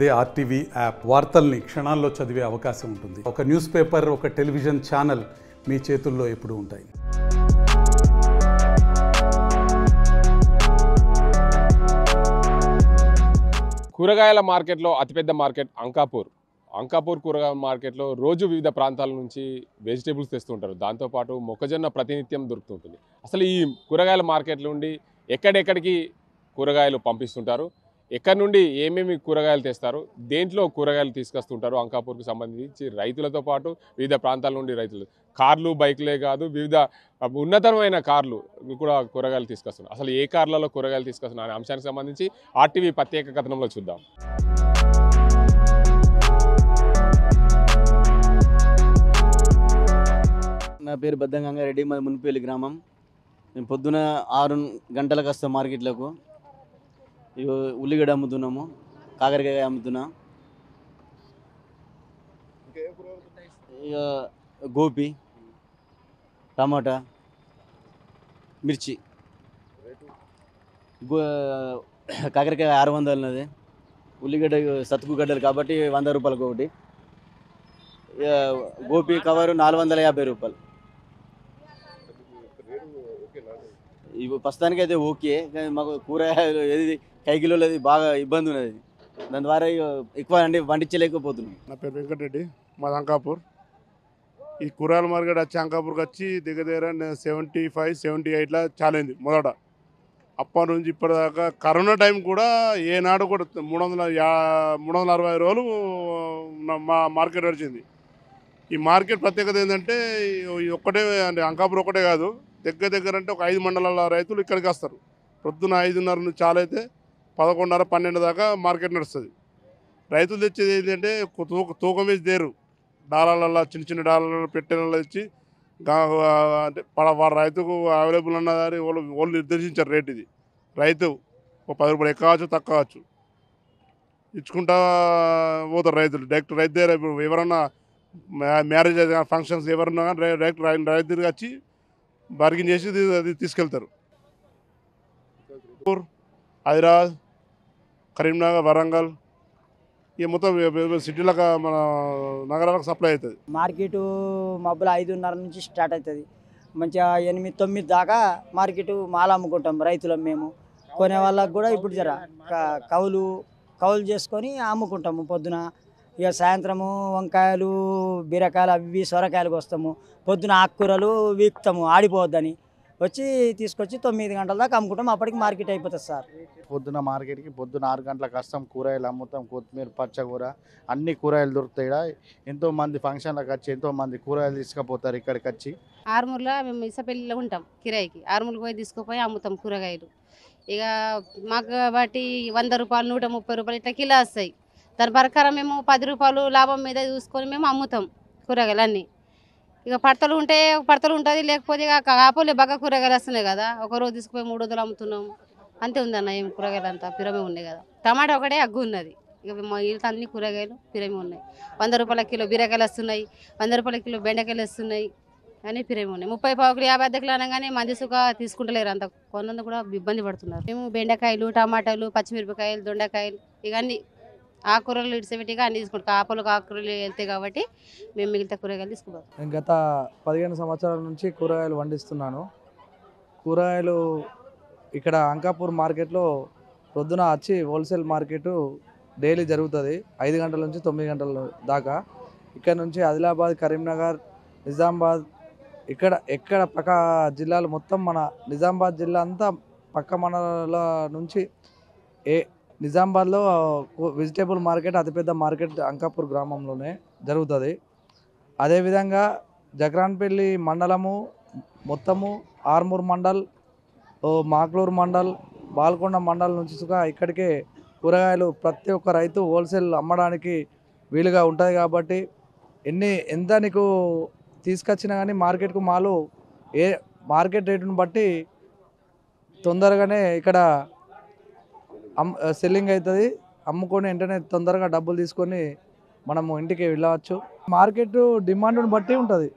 అదే RTV app వార్తల్ని క్షణాల్లో చదివే అవకాశం ఉంటుంది. ఒక న్యూస్ పేపర్, ఒక టెలివిజన్ ఛానల్ మీ చేతుల్లో ఎప్పుడూ ఉంటాయి. కూరగాయల మార్కెట్లో అతిపెద్ద మార్కెట్ అంకాపూర్ కూరగాయల మార్కెట్లో రోజు వివిధ ప్రాంతాల నుంచి వెజిటేబుల్స్ తెస్తుంటారు. దాంతోపాటు మొక్కజొన్న ప్రతినిత్యం దొరుకుతుంటుంది. అసలు ఈ కూరగాయల మార్కెట్ నుండి ఎక్కడెక్కడికి కూరగాయలు పంపిస్తుంటారు, ఎక్కడి నుండి ఏమేమి కూరగాయలు తెస్తారు, దేంట్లో కూరగాయలు తీసుకొస్తుంటారు, అంకాపూర్కి సంబంధించి రైతులతో పాటు వివిధ ప్రాంతాల నుండి రైతులు కార్లు, బైక్లే కాదు వివిధ ఉన్నతమైన కార్లు కూడా కూరగాయలు తీసుకొస్తున్నారు. అసలు ఏ కార్లలో కూరగాయలు తీసుకొస్తున్నారు అనే అంశానికి సంబంధించి ఆర్టీవీ ప్రత్యేక కథనంలో చూద్దాం. నా పేరు బద్దంగంగారెడ్డి, మాది మునిపల్లి గ్రామం. మేము పొద్దున 6 గంటలకు వస్తాం మార్కెట్లకు. ఇక ఉల్లిగడ్డ అమ్ముతున్నాము, కాకరకాయ అమ్ముతున్నా, ఇక గోపి, టమాటా, మిర్చి. కాకరకాయ 600 ఉన్నది. ఉల్లిగడ్డ సతుకు గడ్డలు కాబట్టి 100 రూపాయలకు ఒకటి. గోపి కవరు 450 రూపాయలు. ఇవి ప్రస్తుతానికి అయితే ఓకే, కానీ మాకు కూరగాయలు ఏది కైకిలోలు అది బాగా ఇబ్బంది ఉన్నది. దాని ద్వారా ఎక్కువ అంటే వండించలేకపోతున్నాం. నా పేరు వెంకటరెడ్డి, మాది అంకాపూర్. ఈ కూరగాయల మార్కెట్ వచ్చి అంకాపూర్కి వచ్చి దగ్గర 75-78లా చాలైంది మొదట. అప్పటి నుంచి ఇప్పటిదాకా కరోనా టైం కూడా ఏనాడు కూడా 360 రోజులు మా మార్కెట్ నడిచింది. ఈ మార్కెట్ ప్రత్యేకత ఏంటంటే ఒక్కటే, అంటే అంకాపూర్ ఒక్కటే కాదు, దగ్గర అంటే ఒక 5 మండలాల రైతులు ఇక్కడికి వస్తారు. పొద్దున 5:30 నుంచి చాలైతే 11:30-12 దాకా మార్కెట్ నడుస్తుంది. రైతులు తెచ్చేది ఏంటంటే తూకం వేసి దేరు డాలాలలో, చిన్న డాలాలలో పెట్టెలలో తెచ్చి అంటే వాడు రైతుకు అవైలబుల్ ఉన్నదని వాళ్ళు నిర్దేశించారు రేట్. ఇది రైతు ఒక 10 రూపాయలు ఎక్కువ కావచ్చు తక్కువ కావచ్చు ఇచ్చుకుంటా పోతారు రైతులు. డైరెక్ట్ రైతు దగ్గర ఇప్పుడు ఎవరన్నా మ్యారేజ్ ఫంక్షన్స్ ఎవరన్నా కానీ డైరెక్ట్ రైతు దగ్గరికి వచ్చి బార్గెన్ చేసి అది తీసుకెళ్తారు. హైదరాబాద్, కరీంనగర్, వరంగల్, ఇక మొత్తం సిటీలకు మన నగరాలకు సప్లై అవుతుంది. మార్కెట్ మబ్బులు 5:30 నుంచి స్టార్ట్ అవుతుంది. మంచిగా 8-9 దాకా మార్కెట్ మాల అమ్ముకుంటాం రైతులం మేము. కొనే వాళ్ళకు కూడా ఇప్పుడు జర కౌలు చేసుకొని అమ్ముకుంటాము. పొద్దున ఇక సాయంత్రము వంకాయలు, బీరకాయలు, అవి సొరకాయలకు వస్తాము. పొద్దున ఆకుకూరలు వీక్తాము ఆడిపోవద్దని వచ్చి తీసుకొచ్చి 9 గంటల దాకా అమ్ముకుంటాం. అప్పటికి మార్కెట్ అయిపోతుంది సార్. పొద్దున మార్కెట్కి పొద్దున 6 గంటలకు వస్తాం. కూరగాయలు అమ్ముతాం, కొత్తిమీర, పచ్చకూర, అన్ని కూరగాయలు దొరుకుతాయి. ఎంతోమంది ఫంక్షన్లకు వచ్చి ఎంతోమంది కూరగాయలు తీసుకుపోతారు ఇక్కడికి వచ్చి. ఆర్మూర్లో మేము ఇసపల్లిలో ఉంటాం కిరాయికి. ఆర్మూర్కి పోయి తీసుకుపోయి అమ్ముతాం కూరగాయలు. ఇక మాకు బట్టి 100 రూపాయలు, 130 రూపాయలు ఇట్లా కిలో వస్తాయి. దాని ప్రకారం మేము 10 రూపాయలు లాభం మీద చూసుకొని మేము అమ్ముతాం కూరగాయలు అన్నీ. ఇక పడతలు ఉంటే పడతలు ఉంటుంది, లేకపోతే ఇక కాపోలే బాగా కూరగాయలు వస్తున్నాయి కదా, ఒకరోజు తీసుకుపోయి 300 అమ్ముతున్నాం. అంతే ఉందన్న, ఏం కూరగాయలు అంతా పిరమే ఉన్నాయి కదా. టమాటా ఒకటే అగ్గు ఉన్నది. ఇక మా ఇల్లు అన్ని కూరగాయలు పిరమే ఉన్నాయి. 100 రూపాయల కిలో బీరకాయలు వస్తున్నాయి, 100 రూపాయల కిలో బెండకాయలు వస్తున్నాయి, అన్నీ పిరమే ఉన్నాయి. 30 పావులు 50 కిలో అనగానే మంది సుఖ తీసుకుంటలేరు, అంత కొన్నందుకు కూడా ఇబ్బంది పడుతున్నారు. మేము బెండకాయలు, టమాటాలు, పచ్చిమిరపకాయలు, దొండకాయలు ఇక అన్ని ఆకుకూరలు ఇడిసేటిగా అన్ని తీసుకుంటాం. కాపులకు ఆకుకూరలు వెళ్తాయి కాబట్టి మేము మిగతా కూరగాయలు తీసుకుంటాం. నేను గత 15 సంవత్సరాల నుంచి కూరగాయలు పండిస్తున్నాను. కూరగాయలు ఇక్కడ అంకాపూర్ మార్కెట్లో పొద్దున వచ్చి హోల్సేల్ మార్కెట్ డైలీ జరుగుతుంది 5 గంటల నుంచి 9 గంటల దాకా. ఇక్కడ నుంచి ఆదిలాబాద్, కరీంనగర్, నిజామాబాద్, ఎక్కడ పక్క జిల్లాలు మొత్తం మన నిజామాబాద్ జిల్లా అంతా పక్క మండలాల నుంచి నిజామాబాద్లో వెజిటేబుల్ మార్కెట్ అతిపెద్ద మార్కెట్ అంకాపూర్ గ్రామంలోనే జరుగుతుంది. అదేవిధంగా జక్రాన్పల్లి మండలము మొత్తము, ఆర్మూర్ మండల్, మాక్లూరు మండల్, బాల్కొండ మండల్ నుంచి సుగా ఇక్కడికే కూరగాయలు ప్రతి ఒక్క రైతు హోల్సేల్ అమ్మడానికి వీలుగా ఉంటుంది. కాబట్టి ఎంత నీకు తీసుకొచ్చినా కానీ మార్కెట్కు మాలు మార్కెట్ రేటును బట్టి తొందరగానే ఇక్కడ సెల్లింగ్ అవుతుంది. అమ్ముకొని వెంటనే తొందరగా డబ్బులు తీసుకొని మనము ఇంటికి వెళ్ళవచ్చు. మార్కెట్ డిమాండ్ను బట్టి ఉంటుంది.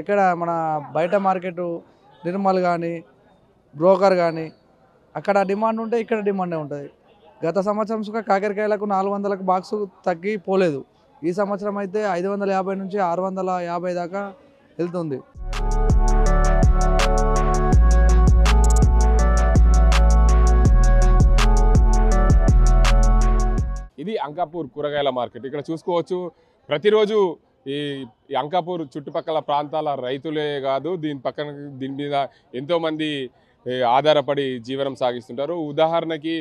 ఇక్కడ మన బయట మార్కెట్ నిర్మల్ కానీ బ్రోకర్ కానీ అక్కడ డిమాండ్ ఉంటే ఇక్కడ డిమాండే ఉంటుంది. గత సంవత్సరం సుగా కాకరకాయలకు 400కు బాక్సు తగ్గి పోలేదు. ఈ సంవత్సరం అయితే 550 నుంచి 650 దాకా వెళ్తుంది. ఇది అంకాపూర్ కూరగాయల మార్కెట్. ఇక్కడ చూసుకోవచ్చు ప్రతిరోజు ఈ అంకాపూర్ చుట్టుపక్కల ప్రాంతాల రైతులే కాదు, దీని మీద ఎంతోమంది ఆధారపడి జీవనం సాగిస్తుంటారు. ఉదాహరణకి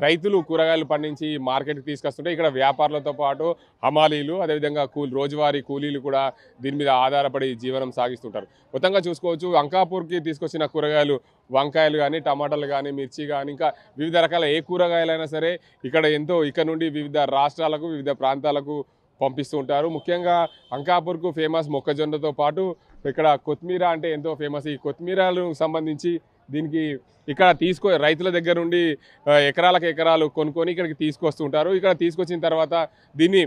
రైతులు కూరగాయలు పండించి మార్కెట్కి తీసుకొస్తుంటే ఇక్కడ వ్యాపారులతో పాటు హమాలీలు, అదేవిధంగా రోజువారీ కూలీలు కూడా దీని మీద ఆధారపడి జీవనం సాగిస్తుంటారు. మొత్తంగా చూసుకోవచ్చు అంకాపూర్కి తీసుకొచ్చిన కూరగాయలు, వంకాయలు కానీ, టమాటాలు కానీ, మిర్చి కానీ, ఇంకా వివిధ రకాల ఏ కూరగాయలైనా సరే ఇక్కడ నుండి వివిధ రాష్ట్రాలకు, వివిధ ప్రాంతాలకు పంపిస్తూ ఉంటారు. ముఖ్యంగా అంకాపూర్కు ఫేమస్ మొక్కజొన్నతో పాటు ఇక్కడ కొత్తిమీర అంటే ఎంతో ఫేమస్. ఈ కొత్తిమీరలకు సంబంధించి దీనికి ఇక్కడ రైతుల దగ్గర నుండి ఎకరాలకు ఎకరాలు కొనుక్కొని ఇక్కడికి తీసుకొస్తుంటారు. ఇక్కడ తీసుకొచ్చిన తర్వాత దీన్ని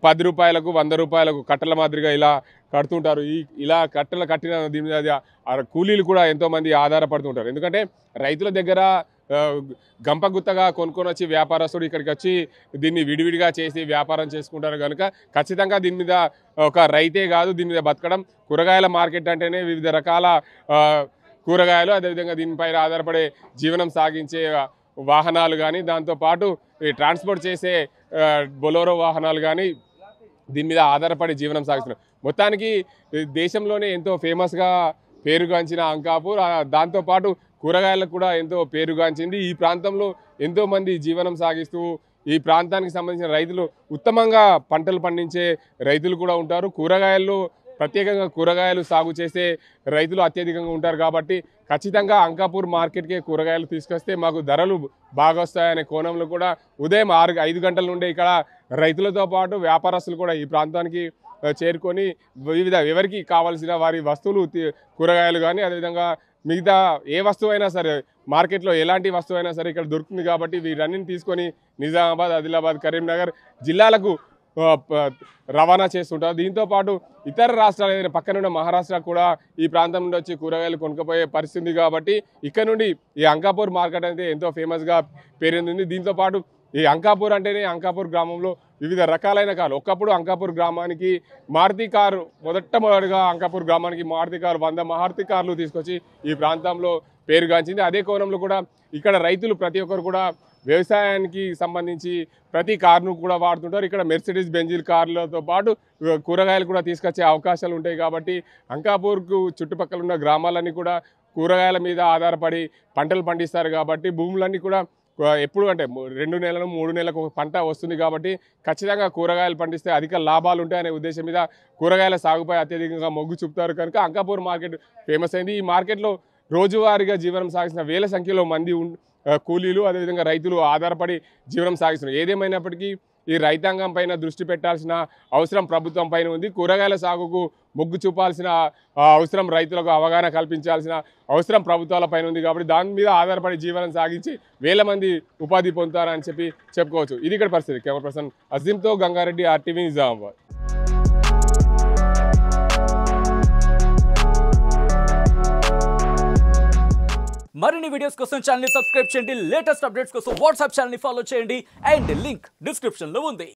10 రూపాయలకు 100 రూపాయలకు కట్టల మాదిరిగా ఇలా కడుతుంటారు. ఇలా కట్టలు కట్టిన దీని మీద కూలీలు కూడా ఎంతోమంది ఆధారపడుతుంటారు. ఎందుకంటే రైతుల దగ్గర గంపగుత్తగా కొనుక్కొని వచ్చి వ్యాపారస్తుడు ఇక్కడికి వచ్చి దీన్ని విడివిడిగా చేసి వ్యాపారం చేసుకుంటారు కనుక ఖచ్చితంగా దీని మీద ఒక రైతే కాదు దీని మీద బతకడం. కూరగాయల మార్కెట్ అంటేనే వివిధ రకాల కూరగాయలు, అదేవిధంగా దీనిపైన ఆధారపడే జీవనం సాగించే వాహనాలు కానీ, దాంతోపాటు ట్రాన్స్పోర్ట్ చేసే బొలోరో వాహనాలు కానీ దీని మీద ఆధారపడి జీవనం సాగిస్తున్నారు. మొత్తానికి దేశంలోనే ఎంతో ఫేమస్గా పేరుగాంచిన అంకాపూర్ దాంతోపాటు కూరగాయలకు కూడా ఎంతో పేరుగాంచింది. ఈ ప్రాంతంలో ఎంతోమంది జీవనం సాగిస్తూ ఈ ప్రాంతానికి సంబంధించిన రైతులు ఉత్తమంగా పంటలు పండించే రైతులు కూడా ఉంటారు. ప్రత్యేకంగా కూరగాయలు సాగు చేసే రైతులు అత్యధికంగా ఉంటారు. కాబట్టి ఖచ్చితంగా అంకాపూర్ మార్కెట్కే కూరగాయలు తీసుకొస్తే మాకు ధరలు బాగా వస్తాయనే కోణంలో కూడా ఉదయం 5 గంటల నుండి ఇక్కడ రైతులతో పాటు వ్యాపారస్తులు కూడా ఈ ప్రాంతానికి చేరుకొని ఎవరికి కావాల్సిన వారి వస్తువులు, కూరగాయలు కానీ, అదేవిధంగా మిగతా ఏ వస్తువైనా సరే మార్కెట్లో ఎలాంటి వస్తువైనా సరే ఇక్కడ దొరుకుతుంది. కాబట్టి వీరన్నింటిని తీసుకొని నిజామాబాద్, ఆదిలాబాద్, కరీంనగర్ జిల్లాలకు రవాణా చేస్తుంటారు. దీంతోపాటు ఇతర రాష్ట్రాలు ఏదైనా పక్కనున్న మహారాష్ట్ర కూడా ఈ ప్రాంతం నుండి వచ్చి కూరగాయలు కొనుక్కపోయే పరిస్థితి. కాబట్టి ఇక్కడ నుండి ఈ అంకాపూర్ మార్కెట్ అయితే ఎంతో ఫేమస్గా పేరొందింది. దీంతోపాటు ఈ అంకాపూర్ అంటేనే అంకాపూర్ గ్రామంలో వివిధ రకాలైన కార్లు. ఒకప్పుడు అంకాపూర్ గ్రామానికి మారుతి కారు మొదటగా అంకాపూర్ గ్రామానికి మారుతి కారు 100 మారుతి కార్లు తీసుకొచ్చి ఈ ప్రాంతంలో పేరుగాంచింది. అదే కోణంలో కూడా ఇక్కడ రైతులు ప్రతి ఒక్కరు కూడా వ్యవసాయానికి సంబంధించి ప్రతి కారును కూడా వాడుతుంటారు. ఇక్కడ మెర్సిడీస్ బెంజిల్ కార్లతో పాటు కూరగాయలు కూడా తీసుకొచ్చే అవకాశాలు ఉంటాయి. కాబట్టి అంకాపూర్కు చుట్టుపక్కల ఉన్న గ్రామాలన్నీ కూడా కూరగాయల మీద ఆధారపడి పంటలు పండిస్తారు. కాబట్టి భూములన్నీ కూడా ఎప్పుడు అంటే 2 నెలలు 3 నెలలకు ఒక పంట వస్తుంది. కాబట్టి ఖచ్చితంగా కూరగాయలు పండిస్తే అధిక లాభాలు ఉంటాయనే ఉద్దేశం మీద కూరగాయల సాగుపై అత్యధికంగా మొగ్గు చూపుతారు కనుక అంకాపూర్ మార్కెట్ ఫేమస్ అయింది. ఈ మార్కెట్లో రోజువారీగా జీవనం సాగిస్తున్న వేల సంఖ్యలో మంది కూలీలు, అదేవిధంగా రైతులు ఆధారపడి జీవనం సాగిస్తున్నారు. ఏదేమైనప్పటికీ ఈ రైతాంగం పైన దృష్టి పెట్టాల్సిన అవసరం ప్రభుత్వం పైన ఉంది. కూరగాయల సాగుకు మొగ్గు చూపాల్సిన అవసరం, రైతులకు అవగాహన కల్పించాల్సిన అవసరం ప్రభుత్వాల పైన ఉంది. కాబట్టి దాని మీద ఆధారపడి జీవనం సాగించి వేల మంది ఉపాధి పొందుతారని చెప్పుకోవచ్చు. ఇది ఇక్కడ పరిస్థితి. కెమెరా పర్సన్ అజీంతో గంగారెడ్డి, RTV నిజామాబాద్. మరిన్ని వీడియోస్ కోసం ఛానల్ ని సబ్స్క్రైబ్ చేయండి. లేటెస్ట్ అప్డేట్స్ కోసం వాట్సాప్ ఛానల్ ని ఫాలో చేయండి. అండ్ లింక్ డిస్క్రిప్షన్ లో ఉంది.